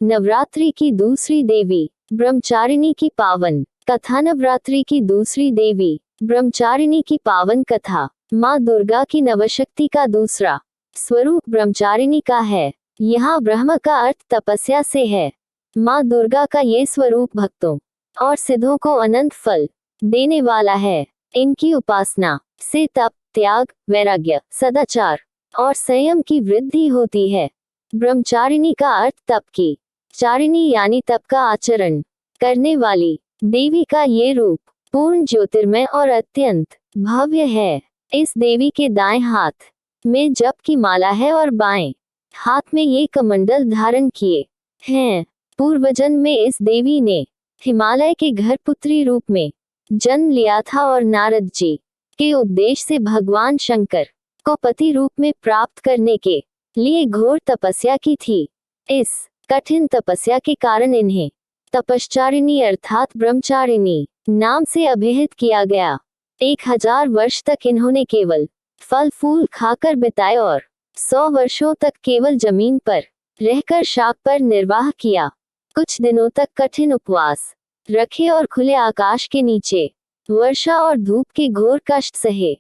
नवरात्रि की दूसरी देवी, ब्रह्मचारिणी की पावन कथा। नवरात्रि की दूसरी देवी ब्रह्मचारिणी की पावन कथा। माँ दुर्गा की नवशक्ति का दूसरा स्वरूप ब्रह्मचारिणी का है। यहाँ ब्रह्म का अर्थ तपस्या से है। माँ दुर्गा का ये स्वरूप भक्तों और सिद्धों को अनंत फल देने वाला है। इनकी उपासना से तप, त्याग, वैराग्य, सदाचार और संयम की वृद्धि होती है। ब्रह्मचारिणी का अर्थ तप की चारिणी यानी तप का आचरण करने वाली देवी का ये रूप पूर्ण ज्योतिर्मय और अत्यंत भव्य है। इस देवी के दाएं हाथ में जप की माला है और बाएं हाथ में ये कमंडल धारण किए हैं। पूर्वजन्म में इस देवी ने हिमालय के घर पुत्री रूप में जन्म लिया था और नारद जी के उद्देश्य से भगवान शंकर को पति रूप में प्राप्त करने के लिए घोर तपस्या की थी। इस कठिन तपस्या के कारण इन्हें तपश्चारिणी अर्थात ब्रह्मचारिणी नाम से अभिहित किया गया। 1000 वर्ष तक इन्होंने केवल फल फूल खाकर बिताए और 100 वर्षों तक केवल जमीन पर रहकर शाक पर निर्वाह किया। कुछ दिनों तक कठिन उपवास रखे और खुले आकाश के नीचे वर्षा और धूप के घोर कष्ट सहे।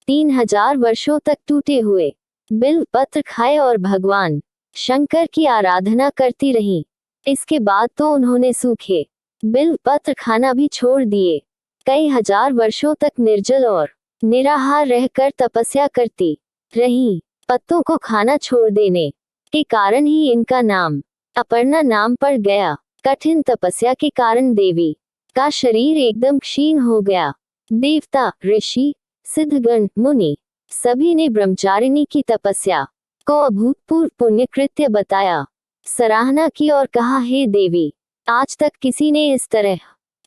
3000 वर्षों तक टूटे हुए बिल्व पत्र खाए और भगवान शंकर की आराधना करती रही। इसके बाद तो उन्होंने सूखे बिल्व पत्र खाना भी छोड़ दिए। कई हजार वर्षों तक निर्जल और निराहार रहकर तपस्या करती रही। पत्तों को खाना छोड़ देने के कारण ही इनका नाम अपर्णा नाम पड़ गया। कठिन तपस्या के कारण देवी का शरीर एकदम क्षीण हो गया। देवता, ऋषि, सिद्धगण, मुनि सभी ने ब्रह्मचारिणी की तपस्या को अभूतपूर्व पुण्य कृत्य बताया, सराहना की और कहा, हे देवी, आज तक किसी ने इस तरह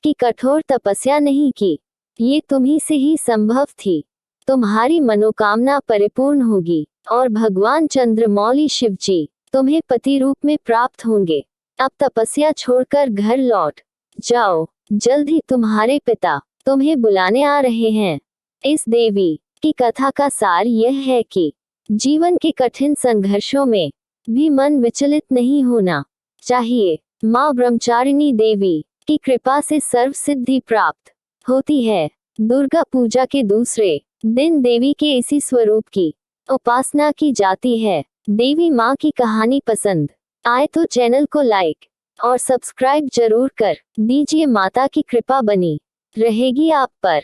की कठोर तपस्या नहीं की। ये तुम्ही से ही संभव थी। तुम्हारी मनोकामना परिपूर्ण होगी और भगवान चंद्रमौली शिवजी तुम्हें पति रूप में प्राप्त होंगे। अब तपस्या छोड़कर घर लौट जाओ। जल्द ही तुम्हारे पिता तुम्हें बुलाने आ रहे हैं। इस देवी की कथा का सार यह है कि जीवन के कठिन संघर्षों में भी मन विचलित नहीं होना चाहिए। माँ ब्रह्मचारिणी देवी की कृपा से सर्व सिद्धि प्राप्त होती है। दुर्गा पूजा के दूसरे दिन देवी के इसी स्वरूप की उपासना की जाती है। देवी माँ की कहानी पसंद आए तो चैनल को लाइक और सब्सक्राइब जरूर कर दीजिए। माता की कृपा बनी रहेगी आप पर।